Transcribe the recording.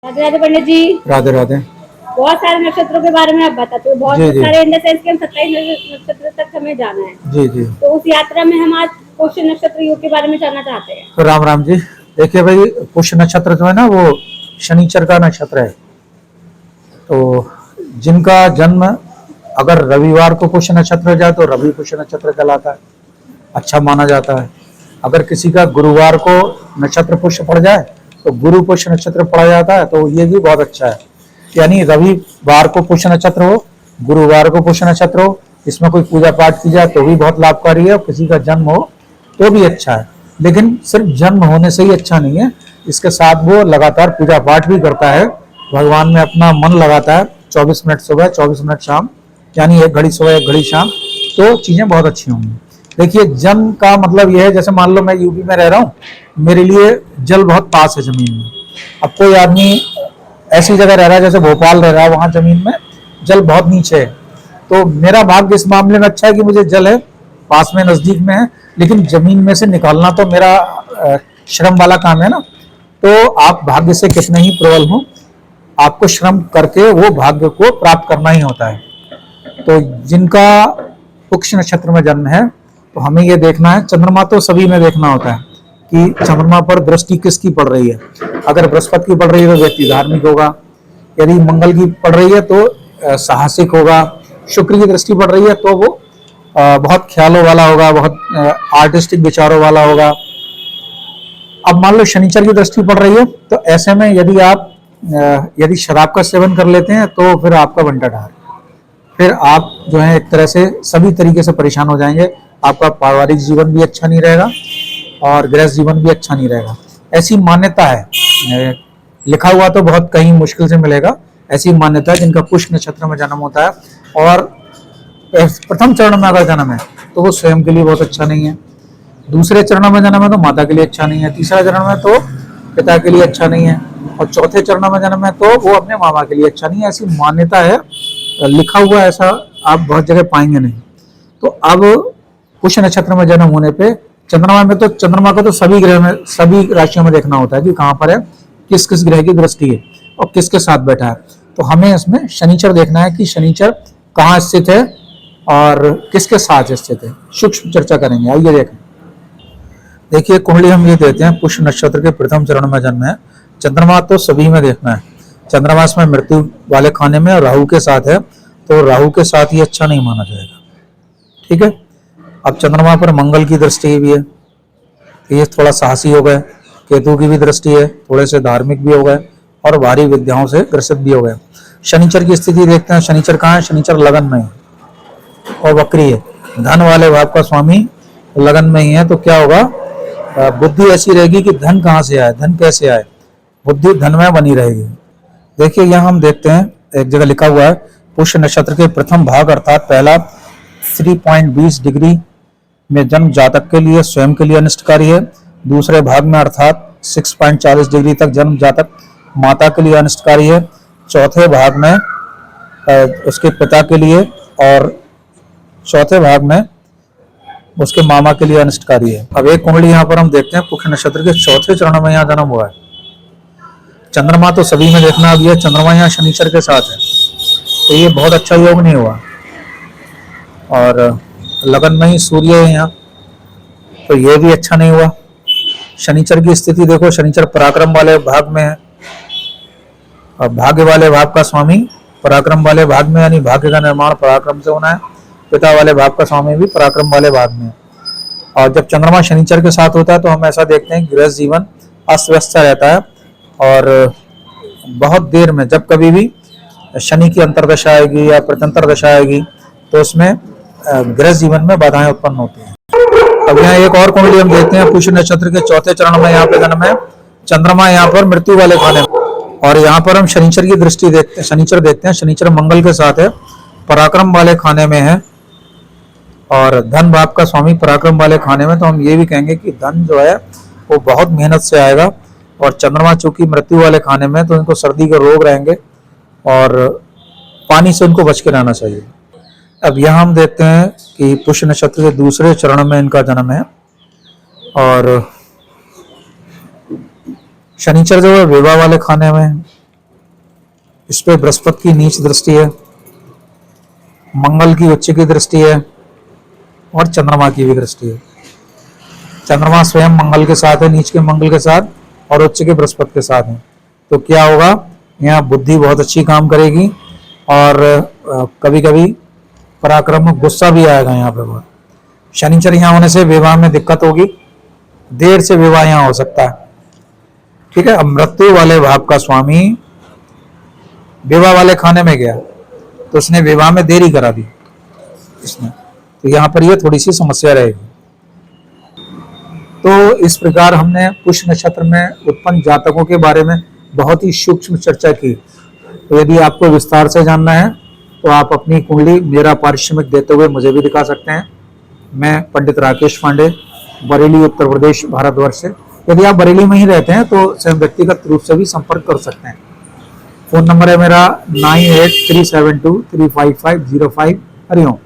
राधे राधे पंडित जी। राधे राधे। बहुत सारे नक्षत्रों के बारे में आप बताते हो, बहुत जी जी सारे इन द सेंस के हम 27 नक्षत्र तक हमें जाना है। जी जी। तो उस यात्रा में हम आज पुष्य नक्षत्र योग के बारे में जानना चाहते हैं। तो राम राम जी। देखिए भाई, पुष्य नक्षत्र जो है ना, वो शनिचर का नक्षत्र है। तो जिनका जन्म अगर रविवार को पुष्य नक्षत्र हो जाए तो रवि पुष्य नक्षत्र कहलाता है, अच्छा माना जाता है। अगर किसी का गुरुवार को नक्षत्र पुष्य पड़ जाए तो गुरु पुष्य नक्षत्र पड़ा जाता है, तो ये भी बहुत अच्छा है। यानी रविवार को पुष्य नक्षत्र हो, गुरुवार को पुष्य नक्षत्र हो, इसमें कोई पूजा पाठ की जाए तो भी बहुत लाभकारी है, और किसी का जन्म हो तो भी अच्छा है। लेकिन सिर्फ जन्म होने से ही अच्छा नहीं है, इसके साथ वो लगातार पूजा पाठ भी करता है, भगवान में अपना मन लगाता है, 24 मिनट सुबह 24 मिनट शाम, यानी एक घड़ी सुबह एक घड़ी शाम, तो चीजें बहुत अच्छी होंगी। देखिए, जन्म का मतलब यह है, जैसे मान लो मैं यूपी में रह रहा हूँ, मेरे लिए जल बहुत पास है जमीन में। अब कोई आदमी ऐसी जगह रह रहा है जैसे भोपाल रह रहा है, वहां जमीन में जल बहुत नीचे है, तो मेरा भाग्य इस मामले में अच्छा है कि मुझे जल है, पास में नजदीक में है। लेकिन जमीन में से निकालना तो मेरा श्रम वाला काम है ना। तो आप भाग्य से कितने ही प्रबल हो, आपको श्रम करके वो भाग्य को प्राप्त करना ही होता है। तो जिनका पुष्य नक्षत्र में जन्म है, तो हमें ये देखना है, चंद्रमा तो सभी में देखना होता है कि चंद्रमा पर दृष्टि किसकी पड़ रही है। अगर बृहस्पति की पड़ रही है तो व्यक्ति धार्मिक होगा, यदि मंगल की पड़ रही है तो साहसिक होगा, शुक्र की दृष्टि पड़ रही है तो वो बहुत ख्यालों वाला होगा, बहुत आर्टिस्टिक विचारों वाला होगा। अब मान लो शनिचर की दृष्टि पड़ रही है, तो ऐसे में यदि शराब का सेवन कर लेते हैं तो फिर आपका बंटा ढार, फिर आप जो है एक तरह से सभी तरीके से परेशान हो जाएंगे। आपका पारिवारिक जीवन भी अच्छा नहीं रहेगा और गृहस्थ जीवन भी अच्छा नहीं रहेगा, ऐसी मान्यता है। लिखा हुआ तो बहुत कहीं मुश्किल से मिलेगा, ऐसी मान्यता है। जिनका पुष्य नक्षत्र में जन्म होता है और प्रथम चरण में अगर जन्म है तो वो स्वयं के लिए बहुत अच्छा नहीं है, दूसरे चरण में जन्म है तो माता के लिए अच्छा नहीं है, तीसरा चरण में तो पिता के लिए अच्छा नहीं है, और चौथे चरण में जन्म है तो वो अपने मामा के लिए अच्छा नहीं है। ऐसी मान्यता है, लिखा हुआ ऐसा आप बहुत जगह पाएंगे नहीं। तो अब पुष्य नक्षत्र में जन्म होने पे चंद्रमा में, तो चंद्रमा को तो सभी ग्रह में, सभी राशियों में देखना होता है कि कहाँ पर है, किस किस ग्रह की दृष्टि है और किसके साथ बैठा है। तो हमें इसमें शनिचर देखना है कि शनिचर कहाँ स्थित है और किसके साथ स्थित है। सूक्ष्म चर्चा करेंगे, आइए देखें। देखिए, कुंडली हम ये देते हैं, पुष्य नक्षत्र के प्रथम चरण में जन्म है, चंद्रमा तो सभी में देखना है। चंद्रमा इसमें मृत्यु वाले खाने में राहु के साथ है, तो राहु के साथ ही अच्छा नहीं माना जाएगा, ठीक है। अब चंद्रमा पर मंगल की दृष्टि भी है, तो ये थोड़ा साहसी हो गए। केतु की भी दृष्टि है, थोड़े से धार्मिक भी हो गए और भारी विद्याओं से ग्रसित भी हो गए। शनिचर की स्थिति देखते हैं, शनिचर कहाँ है, शनिचर लगन में है और वक्री है। धन वाले भाव का स्वामी लगन में ही है, तो क्या होगा, बुद्धि ऐसी रहेगी कि धन कहाँ से आए, धन कैसे आए, बुद्धि धन में बनी रहेगी। देखिए, यहाँ हम देखते हैं, एक जगह लिखा हुआ है, पुष्य नक्षत्र के प्रथम भाग अर्थात पहला 3.20 डिग्री में जन्म जातक के लिए स्वयं के लिए अनिष्टकारी है। दूसरे भाग में अर्थात 6.40 डिग्री तक जन्म जातक माता के लिए अनिष्टकारी है। चौथे भाग में उसके पिता के लिए, और चौथे भाग में उसके मामा के लिए अनिष्टकारी है। अब एक कुंडली यहाँ पर हम देखते हैं, पुष्य नक्षत्र के चौथे चरण में यहाँ जन्म हुआ है। चंद्रमा तो सभी में देखना, अब यह चंद्रमा यहाँ शनिचर के साथ है, तो ये बहुत अच्छा योग नहीं हुआ। और लगन में ही सूर्य है यहाँ, तो ये भी अच्छा नहीं हुआ। शनिचर की स्थिति देखो, शनिचर पराक्रम वाले भाग में है, और भाग्य वाले भाग का स्वामी पराक्रम वाले भाग में, यानी भाग्य का निर्माण पराक्रम से होना है। पिता वाले भाग का स्वामी भी पराक्रम वाले भाग में। और जब चंद्रमा शनिचर के साथ होता है तो हम ऐसा देखते हैं, गृह जीवन अस्त व्यस्त रहता है, और बहुत देर में, जब कभी भी शनि की अंतर्दशा आएगी या प्रत्यंतर दशा आएगी तो उसमें गृह जीवन में बाधाएं उत्पन्न होती हैं। अब यहाँ एक और कुंडली हम देखते हैं, पुष्य नक्षत्र के चौथे चरण में यहाँ पे जन्म है, चंद्रमा यहाँ पर मृत्यु वाले खाने में, और यहाँ पर हम शनिचर की दृष्टि देखते हैं, शनिचर देखते हैं, शनिचर मंगल के साथ है, पराक्रम वाले खाने में है, और धन भाव का स्वामी पराक्रम वाले खाने में। तो हम ये भी कहेंगे कि धन जो है वो बहुत मेहनत से आएगा, और चंद्रमा चूंकि मृत्यु वाले खाने में, तो इनको सर्दी के रोग रहेंगे और पानी से उनको बच के रहना चाहिए। अब यहाँ हम देखते हैं कि पुष्य नक्षत्र के दूसरे चरण में इनका जन्म है, और शनिचर जो है विवाह वाले खाने में, इस पे बृहस्पति की नीच दृष्टि है, मंगल की उच्च की दृष्टि है और चंद्रमा की भी दृष्टि है। चंद्रमा स्वयं मंगल के साथ है, नीच के मंगल के साथ और उच्च के बृहस्पति के साथ है। तो क्या होगा, यहाँ बुद्धि बहुत अच्छी काम करेगी और कभी कभी पराक्रम गुस्सा भी आएगा यहाँ पे बहुत। शनिचर यहाँ होने से विवाह में दिक्कत होगी, देर से विवाह यहाँ हो सकता है। ठीक है। अब मृत्यु वाले भाव का स्वामी विवाह वाले खाने में गया तो उसने विवाह में देरी करा दी इसमें, तो यहाँ पर ये थोड़ी सी समस्या रहेगी। तो इस प्रकार हमने पुष्य नक्षत्र में उत्पन्न जातकों के बारे में बहुत ही सूक्ष्म चर्चा की। तो यदि आपको विस्तार से जानना है तो आप अपनी कुंडली मेरा पारिश्रमिक देते हुए मुझे भी दिखा सकते हैं। मैं पंडित राकेश पांडे, बरेली, उत्तर प्रदेश, भारतवर्ष से। यदि आप बरेली में ही रहते हैं तो स्वयं व्यक्तिगत रूप से भी संपर्क कर सकते हैं। फोन नंबर है मेरा 9837235505। हरिओम।